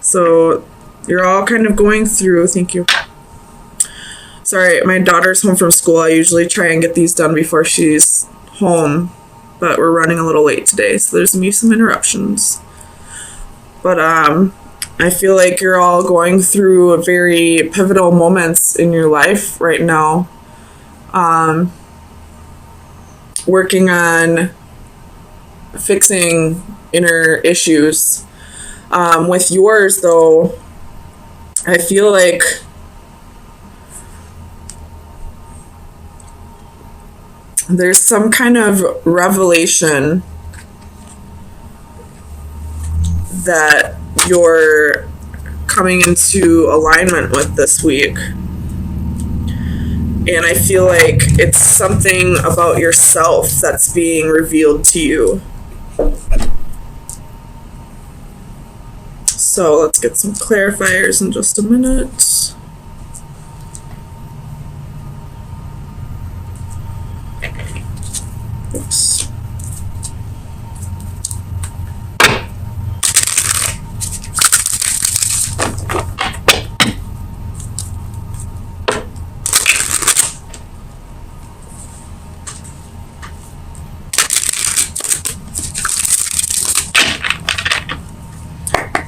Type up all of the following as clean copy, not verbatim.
So you're all kind of going through, thank you. Sorry, my daughter's home from school. I usually try and get these done before she's home, but we're running a little late today, so there's going to be some interruptions. But I feel like you're all going through very pivotal moments in your life right now. Working on fixing inner issues. With yours, though, I feel like there's some kind of revelation that you're coming into alignment with this week. And I feel like it's something about yourself that's being revealed to you. So let's get some clarifiers in just a minute. Oops.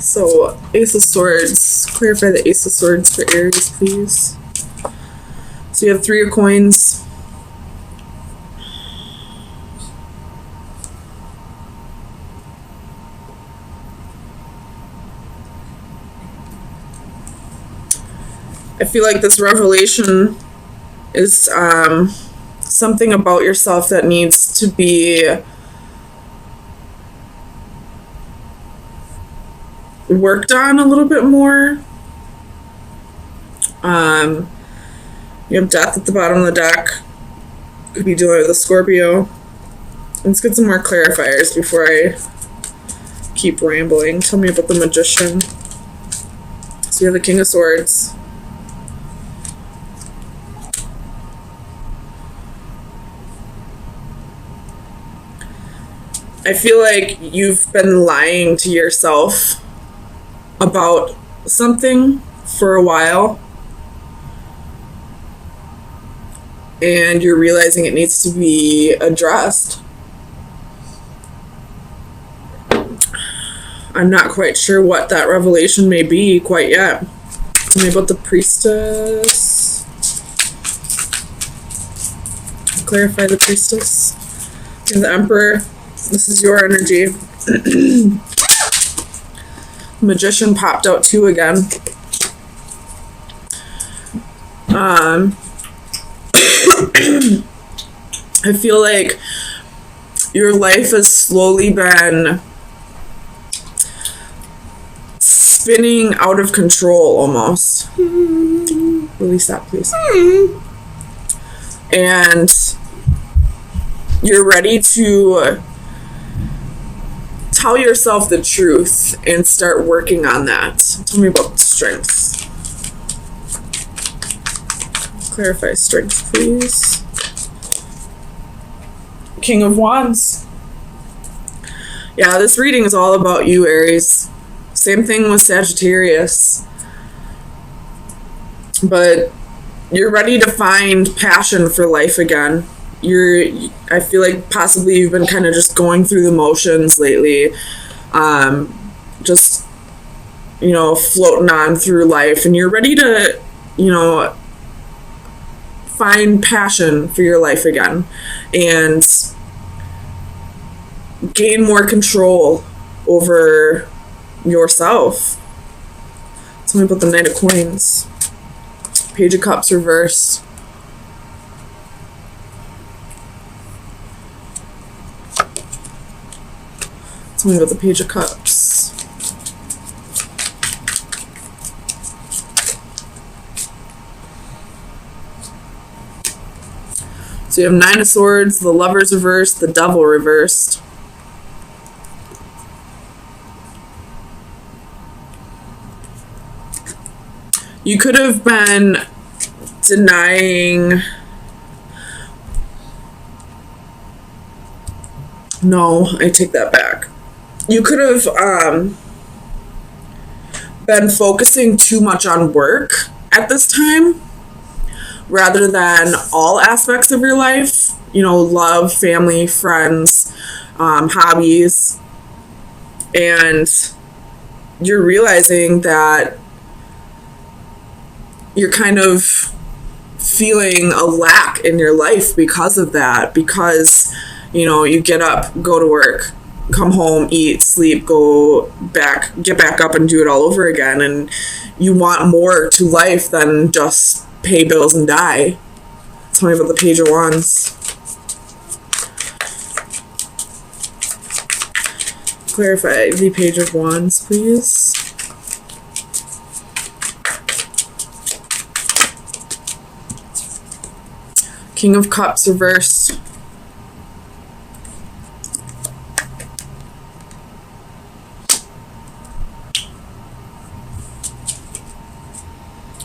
So, Ace of Swords. Clarify the Ace of Swords for Aries, please. So you have 3 of Coins. I feel like this revelation is something about yourself that needs to be worked on a little bit more. You have Death at the bottom of the deck. Could be dealing with a Scorpio. Let's get some more clarifiers before I keep rambling. Tell me about the Magician. So you have the King of Swords. I feel like you've been lying to yourself about something for a while, and you're realizing it needs to be addressed. I'm not quite sure what that revelation may be quite yet. Tell me about the Priestess. Clarify the Priestess. And the Emperor. This is your energy. Magician popped out too again. I feel like your life has slowly been spinning out of control almost. Release that, please. And you're ready to tell yourself the truth and start working on that. Tell me about strengths. Clarify strengths, please. King of Wands. Yeah, this reading is all about you, Aries. Same thing with Sagittarius. But you're ready to find passion for life again. I feel like possibly you've been kind of just going through the motions lately. Just, floating on through life. And you're ready to, find passion for your life again. And gain more control over yourself. Tell me about the Knight of Coins. Page of Cups reversed. Tell me about the Page of Cups. So you have 9 of Swords, the Lovers reversed, the Devil reversed. You could have been denying... No, I take that back. You could have been focusing too much on work at this time rather than all aspects of your life, you know, love, family, friends, hobbies. And you're realizing that you're kind of feeling a lack in your life because of that, because, you know, you get up, go to work, come home, eat, sleep, get back up and do it all over again. And you want more to life than just pay bills and die. Tell me about the Page of Wands. Clarify the Page of Wands, please. King of Cups reversed.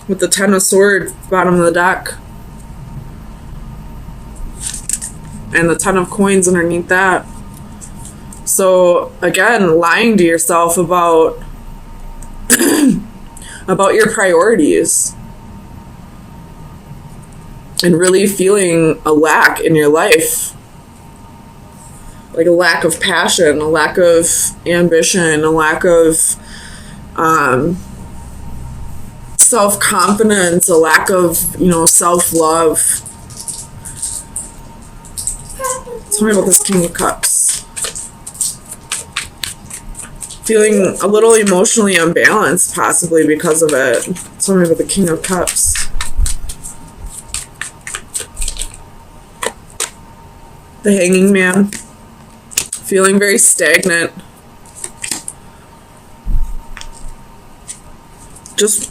With the Ten of Swords, bottom of the deck. And the Ten of Coins underneath that. So, again, lying to yourself about about your priorities. And really feeling a lack in your life. Like a lack of passion, a lack of ambition, a lack of self-confidence, a lack of, you know, self-love. Tell me about this King of Cups. Feeling a little emotionally unbalanced, possibly because of it. Tell me about the King of Cups. The Hanging Man. Feeling very stagnant. Just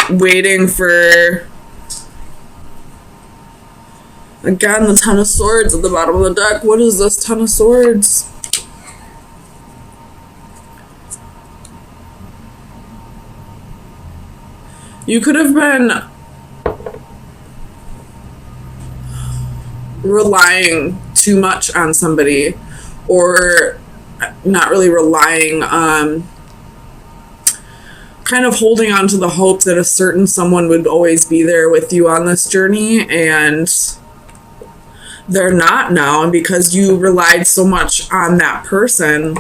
waiting for, again, the Ten of Swords at the bottom of the deck. What is this Ten of Swords? You could have been relying too much on somebody, or not really relying, kind of holding on to the hope that a certain someone would always be there with you on this journey, and they're not now. And because you relied so much on that person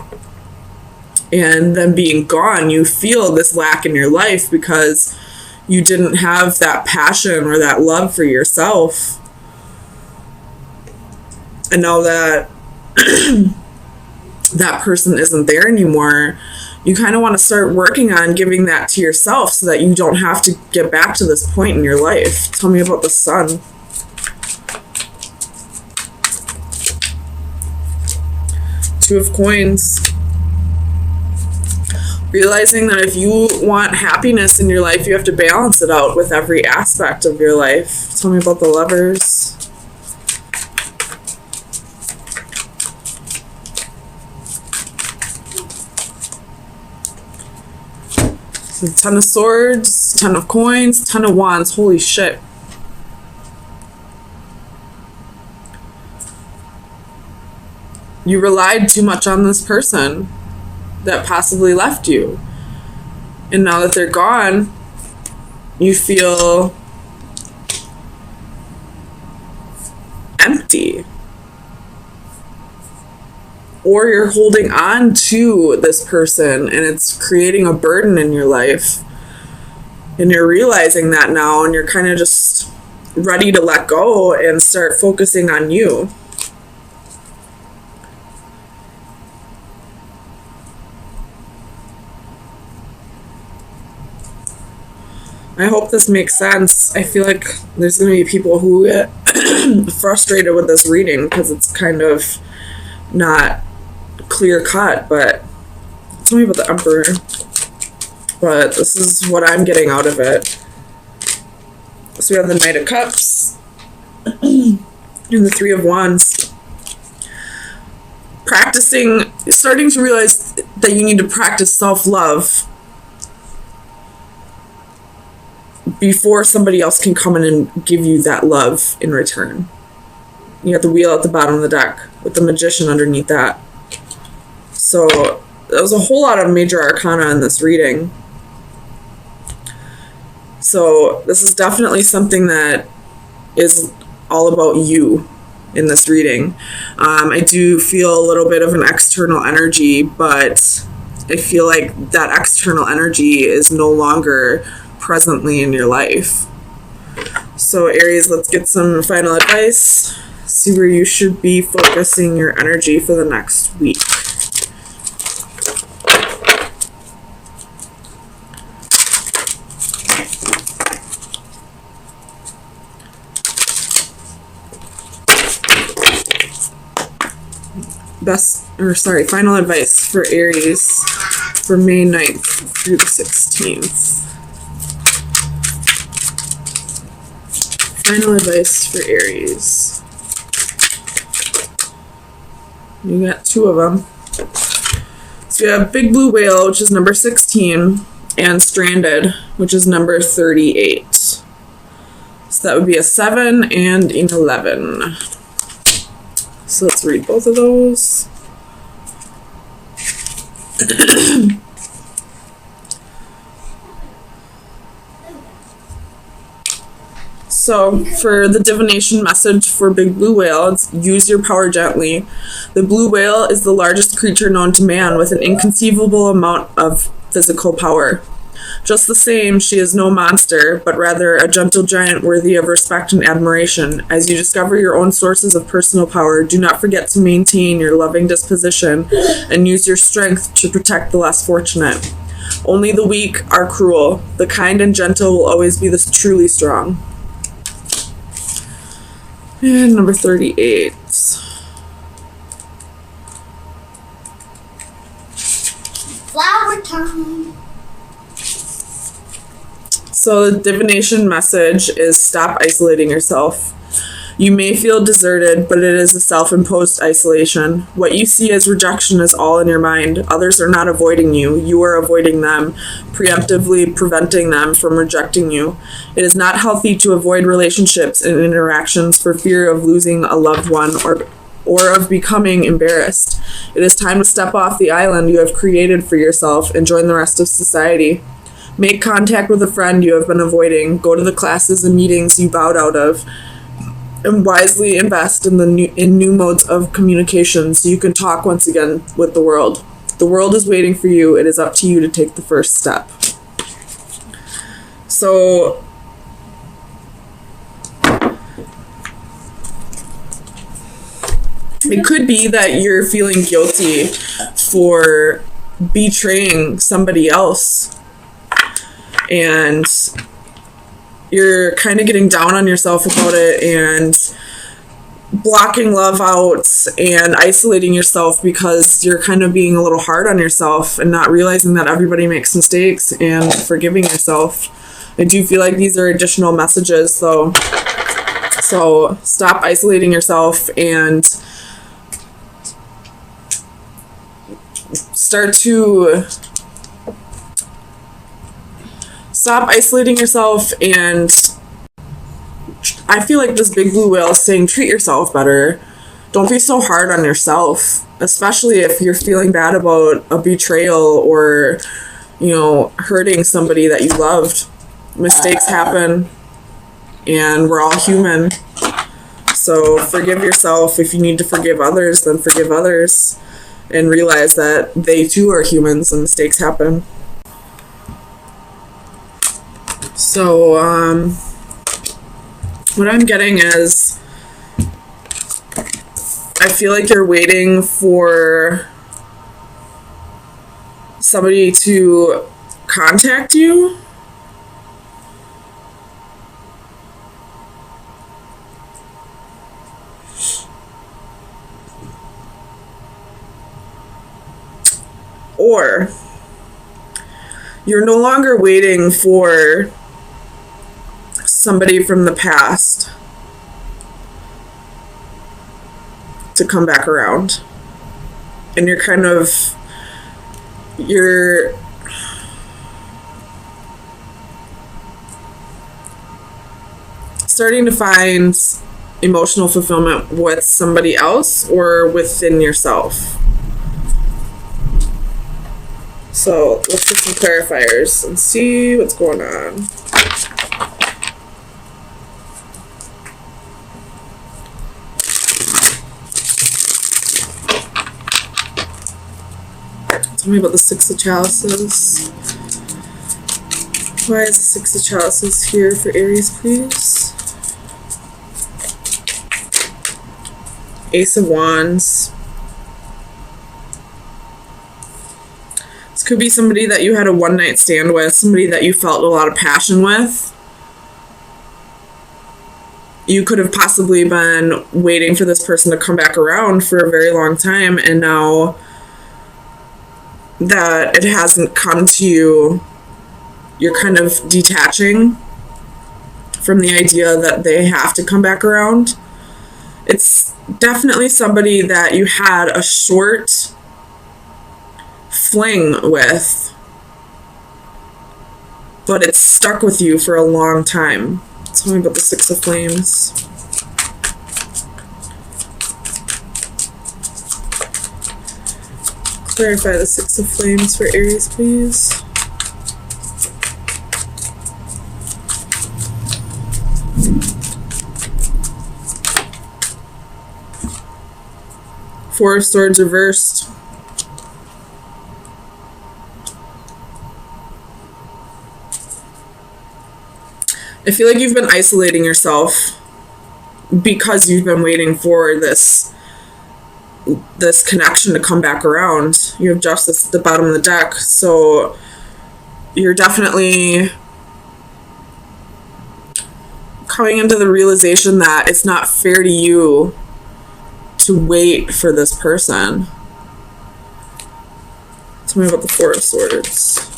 and them being gone, you feel this lack in your life because you didn't have that passion or that love for yourself. And now that that person isn't there anymore, you kind of want to start working on giving that to yourself so that you don't have to get back to this point in your life. Tell me about the Sun. Two of Coins. Realizing that if you want happiness in your life, you have to balance it out with every aspect of your life. Tell me about the Lovers. So Ten of Swords, Ten of Coins, Ten of Wands. Holy shit. You relied too much on this person that possibly left you. And now that they're gone, you feel empty. Or you're holding on to this person and it's creating a burden in your life. And you're realizing that now, and you're kind of just ready to let go and start focusing on you. I hope this makes sense. I feel like there's going to be people who get frustrated with this reading because it's kind of not clear cut, but tell me about the Emperor. But this is what I'm getting out of it. So we have the Knight of Cups and the Three of Wands. Starting to realize that you need to practice self-love before somebody else can come in and give you that love in return. You got the Wheel at the bottom of the deck with the Magician underneath that. So there was a whole lot of major arcana in this reading. So this is definitely something that is all about you in this reading. I do feel a little bit of an external energy, but I feel like that external energy is no longer presently in your life. So Aries, let's get some final advice. See where you should be focusing your energy for the next week. Final advice for Aries for May 9th through the 16th. Final advice for Aries. You got two of them. So you have Big Blue Whale, which is number 16, and Stranded, which is number 38. So that would be a 7 and an 11. So let's read both of those. So for the divination message for Big Blue Whale, it's use your power gently. The blue whale is the largest creature known to man with an inconceivable amount of physical power. Just the same, she is no monster, but rather a gentle giant worthy of respect and admiration. As you discover your own sources of personal power, do not forget to maintain your loving disposition and use your strength to protect the less fortunate. Only the weak are cruel. The kind and gentle will always be the truly strong. And number 38. Flower time. So the divination message is stop isolating yourself. You may feel deserted, but it is a self-imposed isolation. What you see as rejection is all in your mind. Others are not avoiding you. You are avoiding them, preemptively preventing them from rejecting you. It is not healthy to avoid relationships and interactions for fear of losing a loved one or of becoming embarrassed. It is time to step off the island you have created for yourself and join the rest of society. Make contact with a friend you have been avoiding. Go to the classes and meetings you bowed out of. And wisely invest in new modes of communication so you can talk once again with the world. The world is waiting for you. It is up to you to take the first step. So it could be that you're feeling guilty for betraying somebody else. And you're kind of getting down on yourself about it and blocking love out and isolating yourself because you're kind of being a little hard on yourself and not realizing that everybody makes mistakes and forgiving yourself. I do feel like these are additional messages, so stop isolating yourself and stop isolating yourself. And I feel like this Big Blue Whale is saying treat yourself better. Don't be so hard on yourself, especially if you're feeling bad about a betrayal or, hurting somebody that you loved. Mistakes happen and we're all human. So forgive yourself. If you need to forgive others, then forgive others and realize that they too are humans and mistakes happen. So, what I'm getting is, I feel like you're waiting for somebody to contact you. Or you're no longer waiting for somebody from the past to come back around. And you're starting to find emotional fulfillment with somebody else or within yourself. So let's get some clarifiers and see what's going on. Tell me about the Six of Chalices. Why is the Six of Chalices here for Aries, please? Ace of Wands. This could be somebody that you had a one-night stand with, somebody that you felt a lot of passion with. You could have possibly been waiting for this person to come back around for a very long time, and now that it hasn't come to you, you're kind of detaching from the idea that they have to come back around. It's definitely somebody that you had a short fling with, but it's stuck with you for a long time. Tell me about the Six of Flames. Clarify the Six of Flames for Aries, please. Four of Swords reversed. I feel like you've been isolating yourself because you've been waiting for this connection to come back around. You have Justice at the bottom of the deck, so you're definitely coming into the realization that it's not fair to you to wait for this person. Tell me about the Four of Swords.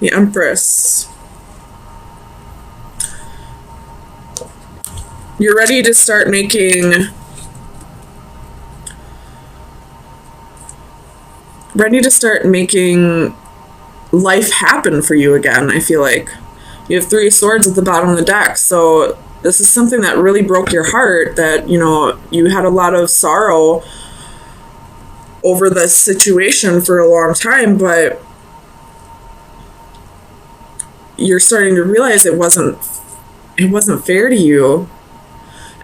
The Empress. You're ready to start making life happen for you again, I feel like. You have Three of Swords at the bottom of the deck, so this is something that really broke your heart, that, you know, you had a lot of sorrow over this situation for a long time, but you're starting to realize it wasn't fair to you.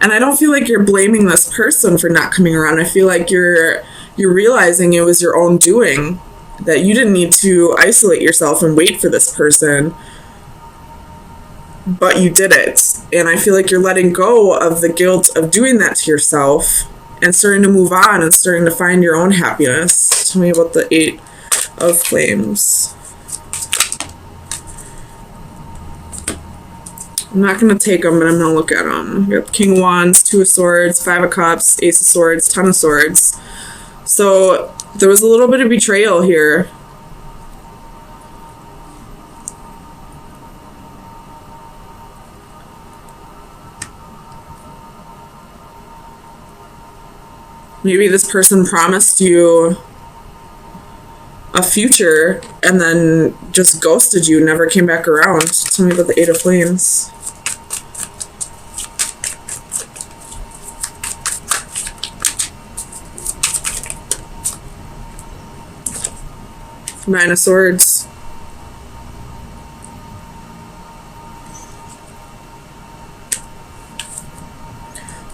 And I don't feel like you're blaming this person for not coming around. I feel like you're realizing it was your own doing, that you didn't need to isolate yourself and wait for this person, but you did it. And I feel like you're letting go of the guilt of doing that to yourself and starting to move on and starting to find your own happiness. Tell me about the Eight of Flames. I'm not going to take them, but I'm going to look at them. We have King of Wands, Two of Swords, Five of Cups, Ace of Swords, Ten of Swords. So there was a little bit of betrayal here. Maybe this person promised you a future and then just ghosted you, never came back around. Tell me about the Eight of Flames. Nine of Swords.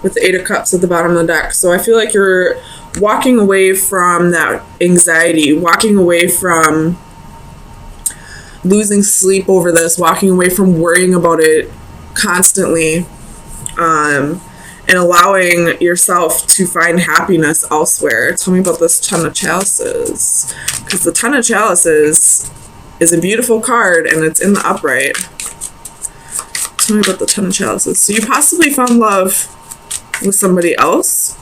With the Eight of Cups at the bottom of the deck. So I feel like you're walking away from that anxiety, walking away from losing sleep over this, walking away from worrying about it constantly, and allowing yourself to find happiness elsewhere. Tell me about this Ten of Chalices, because the Ten of Chalices is a beautiful card and it's in the upright. Tell me about the Ten of Chalices. So you possibly found love with somebody else.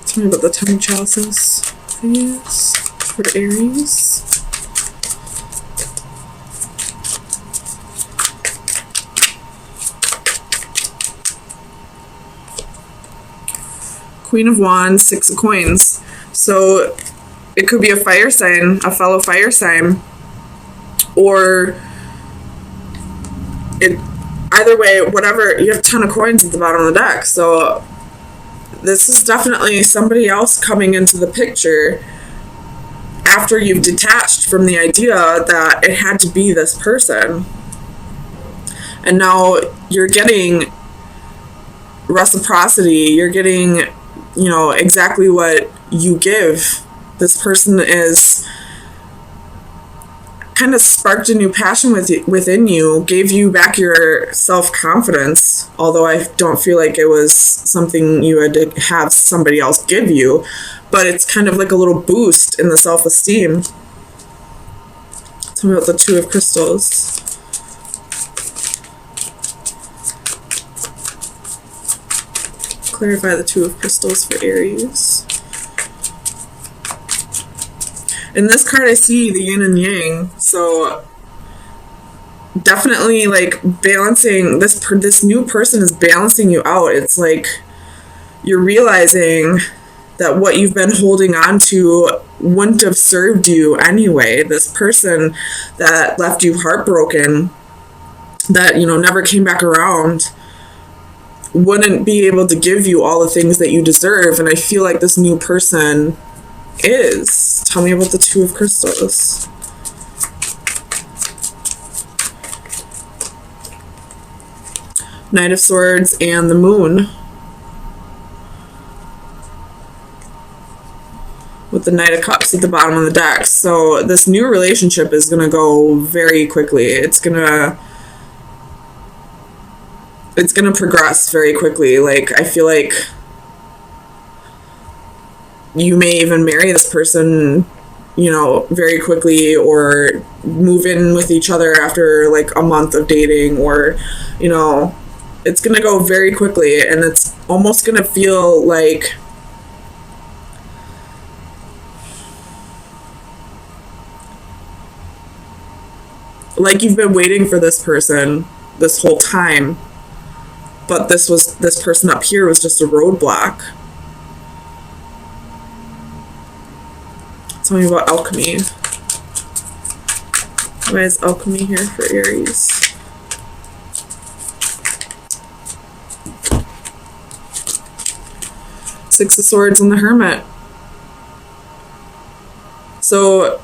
Tell me about the Ten of Chalices, please, for Aries. Queen of Wands, Six of Coins. So it could be a fire sign, a fellow fire sign, or it either way, whatever, you have a ton of coins at the bottom of the deck. So this is definitely somebody else coming into the picture after you've detached from the idea that it had to be this person. And now you're getting reciprocity. You're getting, exactly what you give. This person is kind of sparked a new passion within you, gave you back your self-confidence, although I don't feel like it was something you had to have somebody else give you, but it's kind of like a little boost in the self-esteem. Tell me about the Two of Crystals. Clarify the Two of Crystals for Aries. In this card, I see the yin and yang, so definitely like balancing this new person is balancing you out. It's like you're realizing that what you've been holding on to wouldn't have served you anyway. This person that left you heartbroken, that never came back around, wouldn't be able to give you all the things that you deserve. And I feel like this new person is. Tell me about the Two of Crystals. Knight of Swords and the Moon. With the Knight of Cups at the bottom of the deck. So this new relationship is going to go very quickly. It's going to progress very quickly. Like, I feel like you may even marry this person, very quickly, or move in with each other after like a month of dating, or, it's going to go very quickly, and it's almost going to feel like you've been waiting for this person this whole time, but this person up here was just a roadblock. Tell me about alchemy. Why is alchemy here for Aries? Six of Swords and the Hermit. So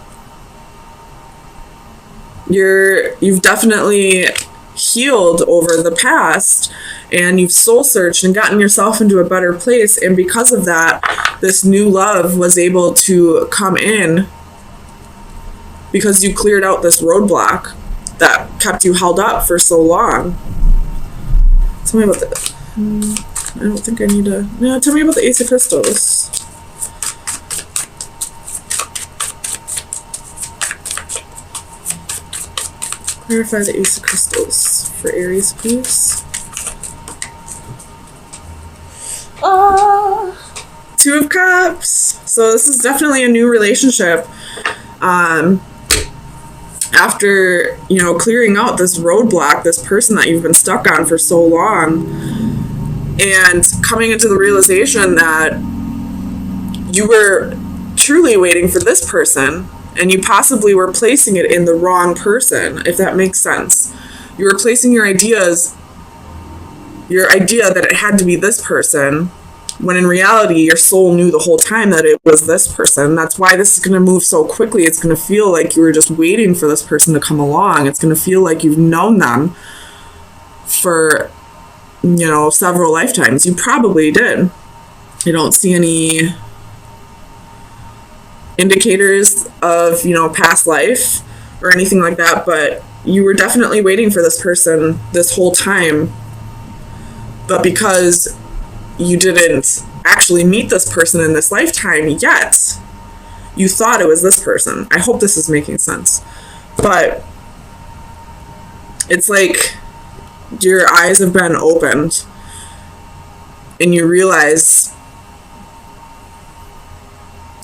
you've definitely healed over the past, and you've soul searched and gotten yourself into a better place, and because of that, this new love was able to come in because you cleared out this roadblock that kept you held up for so long. Tell me about the I don't think I need to. No, tell me about the Ace of Crystals. Clarify the Ace of Crystals for Aries, please. Two of Cups. So this is definitely a new relationship. After, clearing out this roadblock, this person that you've been stuck on for so long, and coming into the realization that you were truly waiting for this person, and you possibly were placing it in the wrong person, if that makes sense. You were placing your idea that it had to be this person, when in reality, your soul knew the whole time that it was this person. That's why this is going to move so quickly. It's going to feel like you were just waiting for this person to come along. It's going to feel like you've known them for, several lifetimes. You probably did. I don't see any indicators of, past life or anything like that, but you were definitely waiting for this person this whole time. But because you didn't actually meet this person in this lifetime yet, you thought it was this person. I hope this is making sense. But it's like your eyes have been opened and you realize,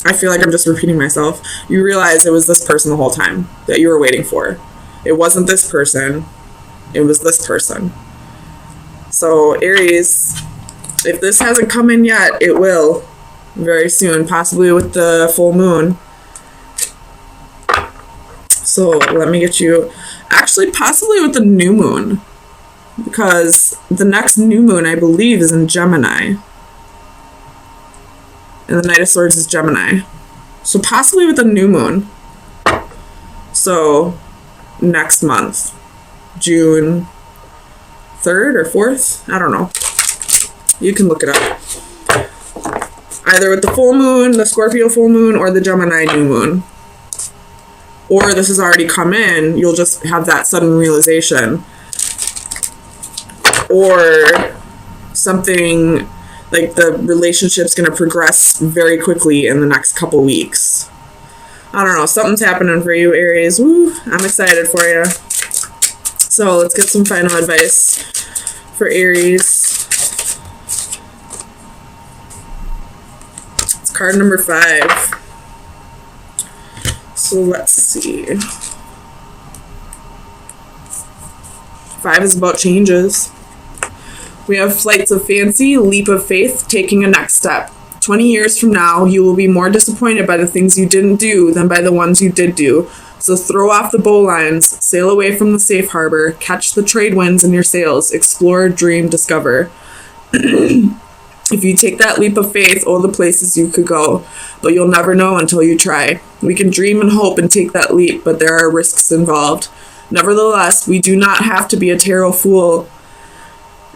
I feel like I'm just repeating myself, you realize it was this person the whole time that you were waiting for. It wasn't this person, it was this person. So Aries, if this hasn't come in yet, it will very soon, possibly with the full moon. So let me get you, actually possibly with the new moon. because the next new moon, I believe, is in Gemini. And the Knight of Swords is Gemini. So possibly with a new moon. So next month, June 3rd or 4th? I don't know. You can look it up. Either with the full moon, the Scorpio full moon, or the Gemini new moon. Or this has already come in, you'll just have that sudden realization. Or something like the relationship's going to progress very quickly in the next couple weeks. I don't know, something's happening for you, Aries. Woo, I'm excited for you. So let's get some final advice for Aries. It's card number 5. So let's see. 5 is about changes. We have flights of fancy, leap of faith, taking a next step. 20 years from now, you will be more disappointed by the things you didn't do than by the ones you did do. So throw off the bowlines, sail away from the safe harbor, catch the trade winds in your sails, explore, dream, discover. If you take that leap of faith, all the places you could go, but you'll never know until you try. We can dream and hope and take that leap, but there are risks involved. Nevertheless, we do not have to be a tarot fool,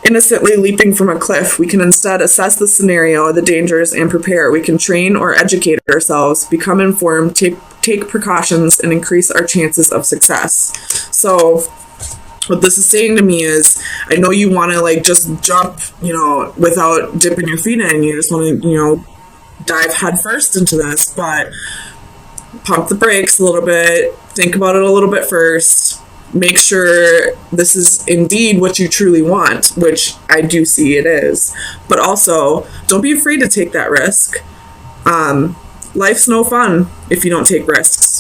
innocently leaping from a cliff. We can instead assess the scenario, the dangers, and prepare. We can train or educate ourselves, become informed, take precautions, and increase our chances of success. So what this is saying to me is, I know you want to like just jump, without dipping your feet in. You just want to, dive head first into this, but pump the brakes a little bit. Think about it a little bit first. Make sure this is indeed what you truly want, which I do see it is. But also, don't be afraid to take that risk. Life's no fun if you don't take risks.